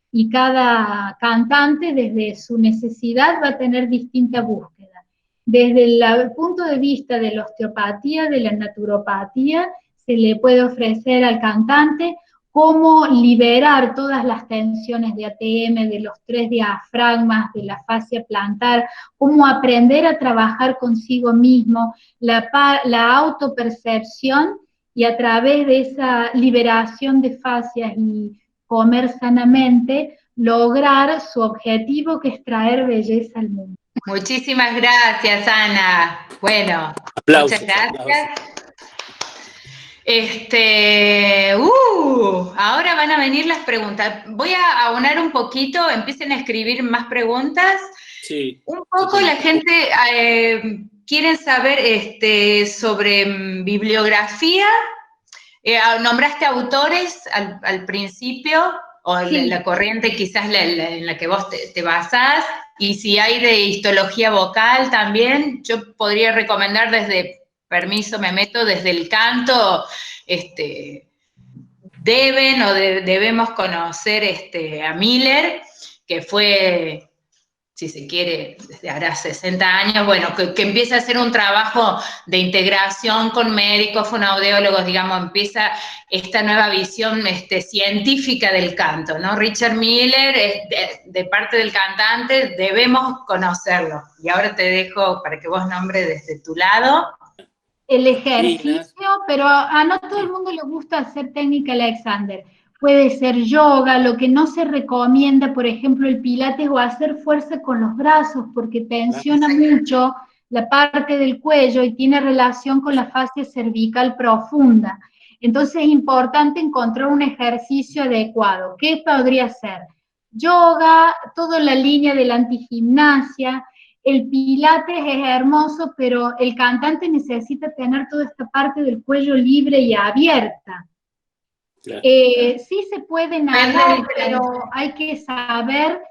y cada cantante desde su necesidad va a tener distinta búsqueda. Desde el punto de vista de la osteopatía, de la naturopatía, se le puede ofrecer al cantante cómo liberar todas las tensiones de ATM, de los 3 diafragmas, de la fascia plantar, cómo aprender a trabajar consigo mismo, la autopercepción, y a través de esa liberación de fascias y comer sanamente, lograr su objetivo, que es traer belleza al mundo. Muchísimas gracias, Ana. Bueno, Aplausos, muchas gracias. aplausos. Ahora van a venir las preguntas. Voy a aunar un poquito, empiecen a escribir más preguntas. Sí. Un poco la gente quiere saber sobre bibliografía. Nombraste autores al principio, o Sí. la corriente quizás en la que vos te basás, y si hay de histología vocal también, yo podría recomendar permiso, me meto desde el canto, debemos conocer a Miller, que fue, si se quiere, desde ahora 60 años, bueno, que empieza a hacer un trabajo de integración con médicos, fonoaudiólogos, digamos, empieza esta nueva visión científica del canto, ¿no? Richard Miller, de parte del cantante, debemos conocerlo. Y ahora te dejo para que vos nombres desde tu lado. El ejercicio, pero a no todo el mundo le gusta hacer técnica Alexander. Puede ser yoga, lo que no se recomienda, por ejemplo, el pilates o hacer fuerza con los brazos, porque tensiona mucho la parte del cuello y tiene relación con la fascia cervical profunda. Entonces es importante encontrar un ejercicio adecuado. ¿Qué podría ser? Yoga, toda la línea de la antigimnasia. El pilates es hermoso, pero el cantante necesita tener toda esta parte del cuello libre y abierta. Claro. Sí se puede nadar, pero hay que saber,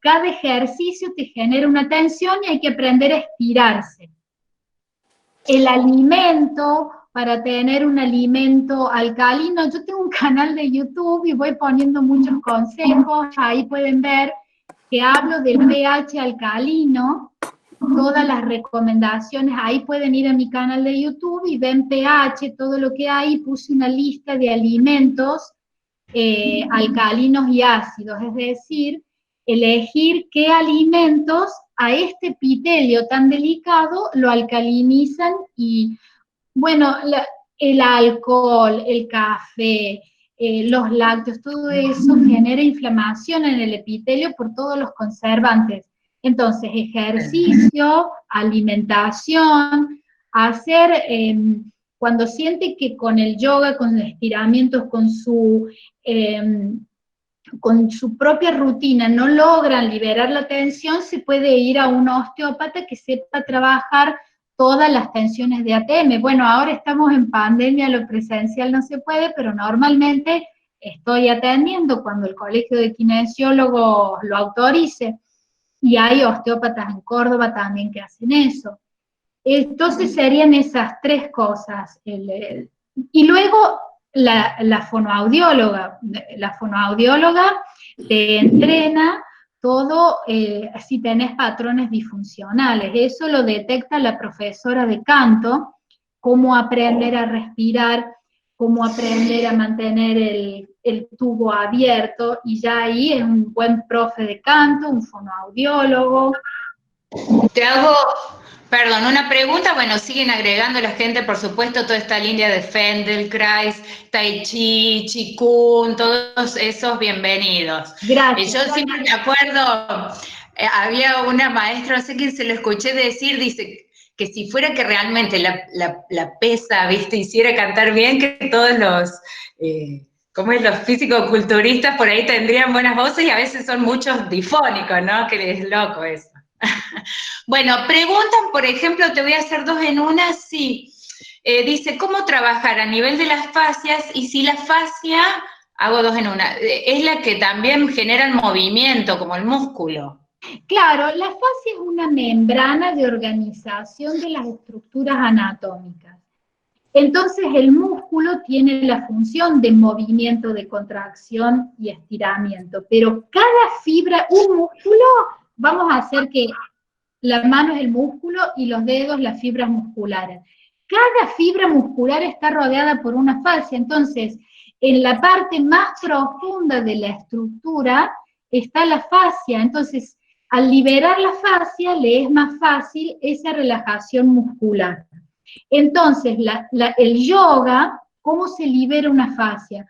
cada ejercicio te genera una tensión y hay que aprender a estirarse. El alimento, para tener un alimento alcalino, yo tengo un canal de YouTube y voy poniendo muchos consejos, ahí pueden ver que hablo del pH alcalino, todas las recomendaciones, ahí pueden ir a mi canal de YouTube y ven pH, todo lo que hay, puse una lista de alimentos alcalinos y ácidos, es decir, elegir qué alimentos a este epitelio tan delicado lo alcalinizan y, bueno, el alcohol, el café, los lácteos, todo eso genera inflamación en el epitelio por todos los conservantes. Entonces, ejercicio, alimentación, hacer, cuando siente que con el yoga, con los estiramientos, con su propia rutina no logran liberar la tensión, se puede ir a un osteópata que sepa trabajar todas las tensiones de ATM. Bueno, ahora estamos en pandemia, lo presencial no se puede, pero normalmente estoy atendiendo cuando el colegio de kinesiólogos lo autorice, y hay osteópatas en Córdoba también que hacen eso. Entonces serían esas tres cosas. Y luego la fonoaudióloga. La fonoaudióloga te entrena todo, si tenés patrones disfuncionales. Eso lo detecta la profesora de canto, cómo aprender a respirar, cómo aprender a mantener el tubo abierto, y ya ahí es un buen profe de canto, un fonoaudiólogo. Te hago, perdón, una pregunta. Bueno, siguen agregando la gente, por supuesto, toda esta línea de Feldenkrais, Tai Chi, Qigong, todos esos bienvenidos. Gracias. Yo siempre me acuerdo, había una maestra, no sé quién se lo escuché decir, dice que si fuera que realmente la pesa, ¿viste?, hiciera cantar bien, que todos los, los físico-culturistas por ahí tendrían buenas voces, y a veces son muchos difónicos, ¿no? Que es loco eso. Bueno, preguntan, por ejemplo, te voy a hacer dos en una, sí. Dice, ¿cómo trabajar a nivel de las fascias? Y si la fascia, hago dos en una, es la que también genera el movimiento, como el músculo. Claro, la fascia es una membrana de organización de las estructuras anatómicas. Entonces el músculo tiene la función de movimiento, de contracción y estiramiento, pero cada fibra, un músculo, vamos a hacer que la mano es el músculo y los dedos las fibras musculares. Cada fibra muscular está rodeada por una fascia, entonces en la parte más profunda de la estructura está la fascia, entonces al liberar la fascia le es más fácil esa relajación muscular. Entonces el yoga, ¿cómo se libera una fascia?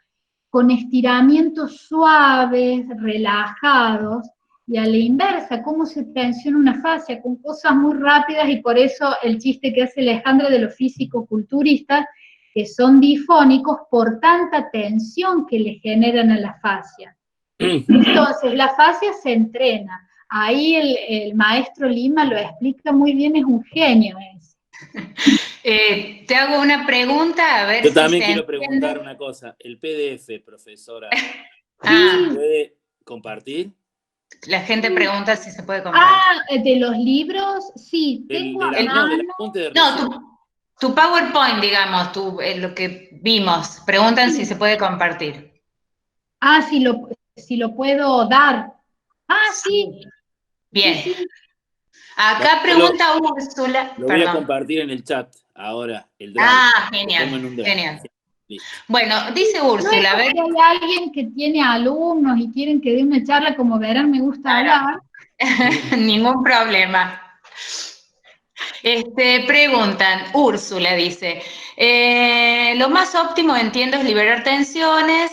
con estiramientos suaves, relajados, y a la inversa, cómo se tensiona una fascia, con cosas muy rápidas, y por eso el chiste que hace Alejandra de los físico-culturistas, que son difónicos por tanta tensión que le generan a la fascia. Entonces, la fascia se entrena. Ahí el maestro Lima lo explica muy bien, es un genio ese. Te hago una pregunta, a ver Yo si también se quiero entiende. preguntar una cosa. El PDF, profesora, Ah, ¿se puede compartir? la gente pregunta si se puede compartir. De los libros, sí, tengo a No, del mano. apunte de No, recién. tu PowerPoint, digamos, lo que vimos. Preguntan si se puede compartir. Ah, si lo puedo dar. Ah, sí. Bien. Sí, sí. Acá pregunta Úrsula. Lo voy a Perdón. compartir en el chat ahora, el drive. Ah, Lo pongo en un genial, drive. genial. Sí, listo. Bueno, dice Úrsula, a ver. Si hay alguien que tiene alumnos y quieren que dé una charla, como verán, me gusta hablar. Ningún problema. Preguntan, Úrsula dice, lo más óptimo entiendo es liberar tensiones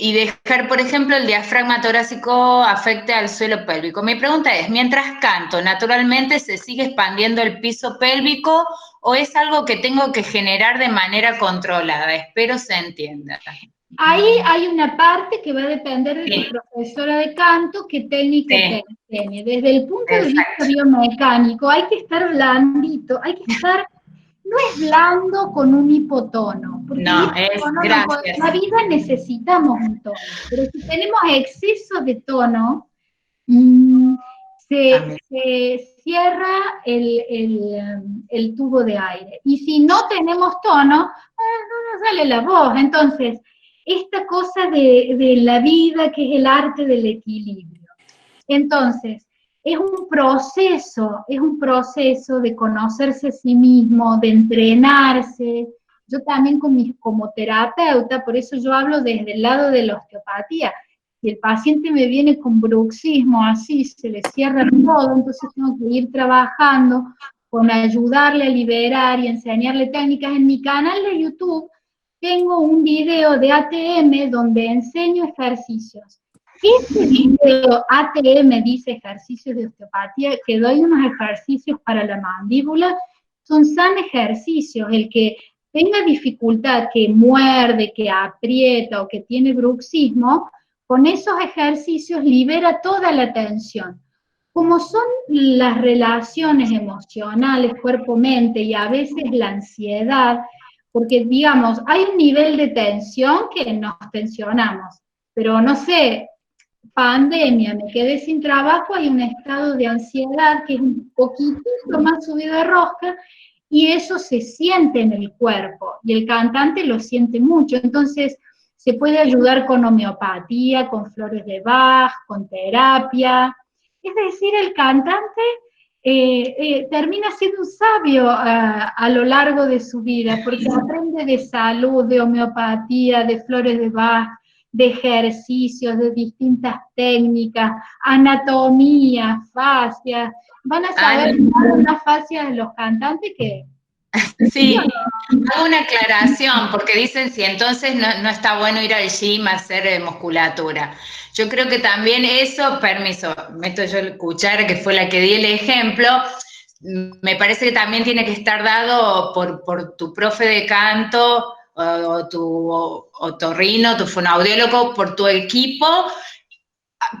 y dejar, por ejemplo, el diafragma torácico afecte al suelo pélvico. Mi pregunta es, mientras canto, ¿naturalmente se sigue expandiendo el piso pélvico o es algo que tengo que generar de manera controlada? Espero se entienda. Ahí hay una parte que va a depender de tu profesora de canto, qué técnica te enseñe. Desde el punto de vista biomecánico, hay que estar blandito, hay que estar, no es blando con un hipotono, porque No, es gracias. en la vida necesitamos un tono, pero si tenemos exceso de tono, se cierra el tubo de aire. Y si no tenemos tono, no sale la voz. Entonces, esta cosa de la vida, que es el arte del equilibrio. Entonces, es un proceso de conocerse a sí mismo, de entrenarse. Yo también como terapeuta, por eso yo hablo desde el lado de la osteopatía. Si el paciente me viene con bruxismo, así, se le cierra todo, entonces tengo que ir trabajando con ayudarle a liberar y enseñarle técnicas. En mi canal de YouTube tengo un video de ATM donde enseño ejercicios. Este video ATM dice ejercicios de osteopatía, que doy unos ejercicios para la mandíbula, son ejercicios. El que tenga dificultad, que muerde, que aprieta o que tiene bruxismo, con esos ejercicios libera toda la tensión. Como son las relaciones emocionales, cuerpo-mente, y a veces la ansiedad, porque digamos, hay un nivel de tensión que nos tensionamos, pero no sé, pandemia, me quedé sin trabajo, hay un estado de ansiedad que es un poquitito más subido de rosca, y eso se siente en el cuerpo, y el cantante lo siente mucho. Entonces se puede ayudar con homeopatía, con flores de Bach, con terapia. Es decir, el cantante termina siendo un sabio a lo largo de su vida, porque aprende de salud, de homeopatía, de flores de Bach, de ejercicios, de distintas técnicas, anatomía, fascias. Van a saber unas fascias de los cantantes que... Sí, hago una aclaración, porque dicen si entonces no está bueno ir al gym a hacer musculatura. Yo creo que también eso, permiso, meto yo el cuchara, que fue la que di el ejemplo, me parece que también tiene que estar dado por tu profe de canto, o tu otorrino, tu fonoaudiólogo, por tu equipo,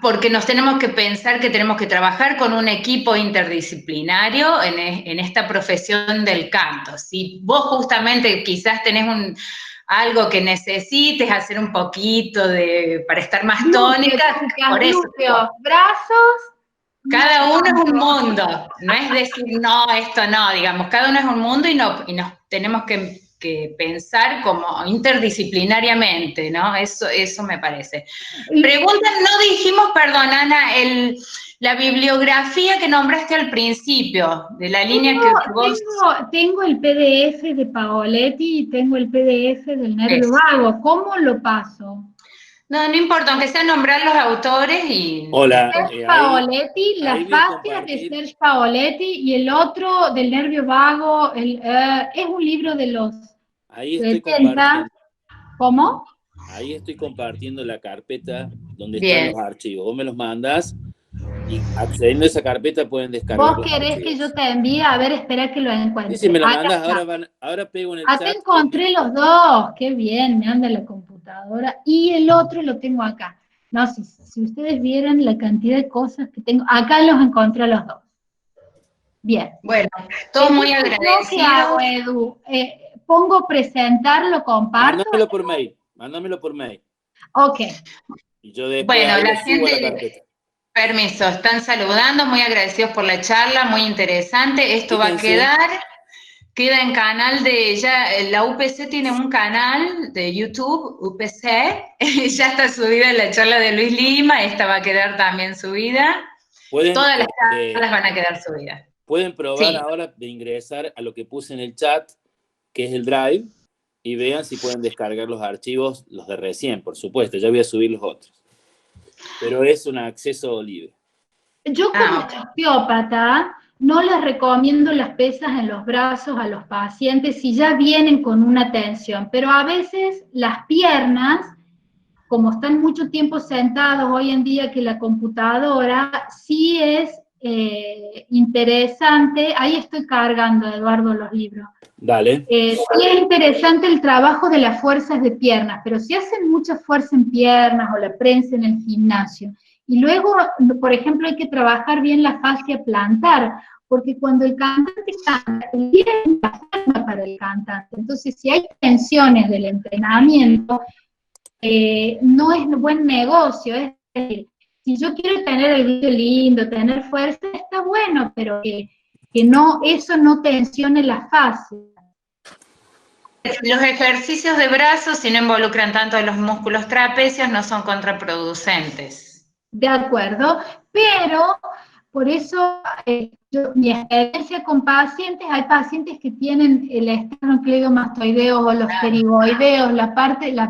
porque nos tenemos que pensar que tenemos que trabajar con un equipo interdisciplinario en esta profesión del canto. Si vos justamente quizás tenés algo que necesites hacer un poquito para estar más tónica, por eso. Brazos. Cada uno es un mundo, no es decir, no, esto no, digamos, cada uno es un mundo y nos tenemos que pensar como interdisciplinariamente, ¿no? Eso me parece. Preguntan, no dijimos, perdón, Ana, la bibliografía que nombraste al principio, de la línea que vos... Tengo el PDF de Paoletti y tengo el PDF del nervio vago. ¿Cómo lo paso? No importa, aunque sea nombrar los autores y... Hola. Serge Paoletti, las fascias de Serge Paoletti, y el otro del nervio vago, es un libro de los Ahí estoy 70. Compartiendo. ¿Cómo? Ahí estoy compartiendo la carpeta donde Bien. están los archivos. Vos me los mandás y accediendo a esa carpeta pueden descargar ¿Vos los querés archivos. que yo te envíe? A ver, espera que lo encuentre. Y si me lo Acá mandas, está. ahora pego en el Acá chat. encontré los dos. Qué bien, me anda la computadora. Y el otro lo tengo acá. No, si ustedes vieran la cantidad de cosas que tengo, acá los encontré a los dos. Bien. Bueno, todos muy Entonces, ¿yo qué hago, agradecidos. Edu? Pongo presentar, lo comparto. Mándamelo por mail. Ok. Y yo después Bueno, ahí lo la subo a la gente, carpeta. permiso, están saludando, muy agradecidos por la charla, muy interesante. Esto va a Fíjense. queda en canal de, ya, la UPC tiene un canal de YouTube, UPC, ya está subida la charla de Luis Lima, esta va a quedar también subida. Todas las charlas van a quedar subidas. Pueden probar Sí. ahora de ingresar a lo que puse en el chat, que es el Drive, y vean si pueden descargar los archivos, los de recién, por supuesto. Ya voy a subir los otros. Pero es un acceso libre. Yo como osteópata no les recomiendo las pesas en los brazos a los pacientes si ya vienen con una tensión, pero a veces las piernas, como están mucho tiempo sentados hoy en día que la computadora, sí es interesante. Ahí estoy cargando, Eduardo, los libros. Dale. Sí es interesante el trabajo de las fuerzas de piernas, pero si hacen mucha fuerza en piernas o la prensa en el gimnasio, y luego, por ejemplo, hay que trabajar bien la fascia plantar, porque cuando el cantante canta, el día es una forma para el cantante. Entonces, si hay tensiones del entrenamiento, no es buen negocio. Es decir, si yo quiero tener el glúteo lindo, tener fuerza, está bueno, pero que no, eso no tensione la fascia. Los ejercicios de brazos, si no involucran tanto a los músculos trapecios, no son contraproducentes. De acuerdo, pero por eso mi experiencia con pacientes, hay pacientes que tienen el esternocleidomastoideo o los pterigoideos, la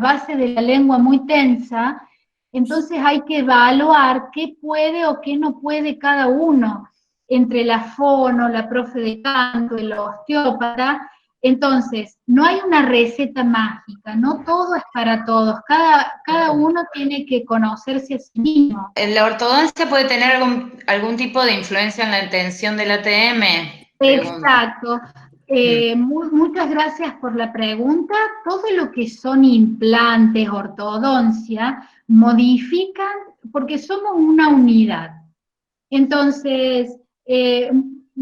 base de la lengua muy tensa, entonces hay que evaluar qué puede o qué no puede cada uno, entre la fono, la profe de canto, el osteópata. Entonces, no hay una receta mágica, no todo es para todos, cada uno tiene que conocerse a sí mismo. ¿La ortodoncia puede tener algún tipo de influencia en la tensión del ATM? Exacto. Muchas gracias por la pregunta. Todo lo que son implantes, ortodoncia, modifican, porque somos una unidad. Entonces,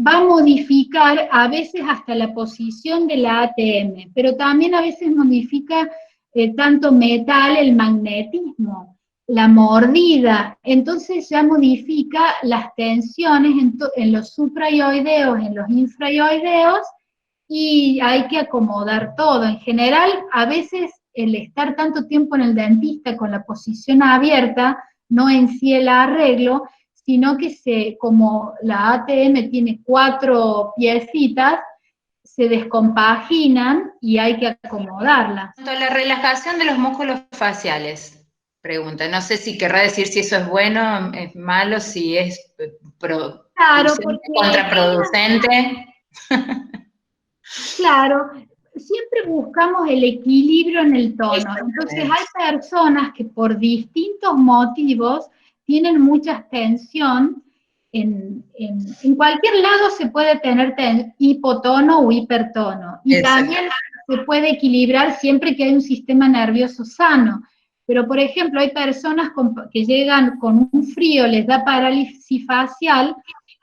va a modificar a veces hasta la posición de la ATM, pero también a veces modifica tanto metal, el magnetismo, la mordida, entonces ya modifica las tensiones en los supraioideos, en los infraioideos, y hay que acomodar todo. En general, a veces el estar tanto tiempo en el dentista con la posición abierta no en sí el arreglo, sino que como la ATM tiene 4 piecitas, se descompaginan y hay que acomodarlas. La relajación de los músculos faciales, pregunta. No sé si querrá decir si eso es bueno, es malo, si es contraproducente. Claro, siempre buscamos el equilibrio en el tono. Entonces hay personas que por distintos motivos tienen mucha tensión. En cualquier lado se puede tener hipotono o hipertono. Y también se puede equilibrar siempre que hay un sistema nervioso sano. Pero, por ejemplo, hay personas que llegan con un frío, les da parálisis facial,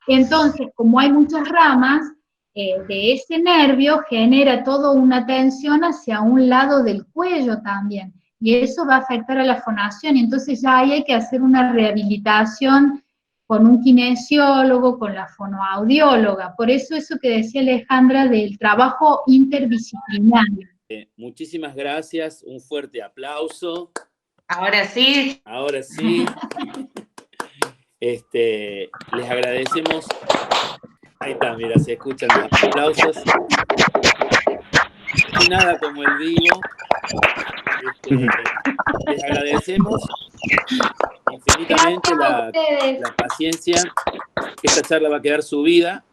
entonces, como hay muchas ramas, de ese nervio genera toda una tensión hacia un lado del cuello también. Y eso va a afectar a la fonación. Y entonces ya ahí hay que hacer una rehabilitación con un kinesiólogo, con la fonoaudióloga. Por eso que decía Alejandra del trabajo interdisciplinario. Muchísimas gracias, un fuerte aplauso. Ahora sí. Ahora sí. Les agradecemos. Ahí está, mira, se escuchan los aplausos. Y nada como el vivo. Les agradecemos infinitamente la paciencia. Esta charla va a quedar subida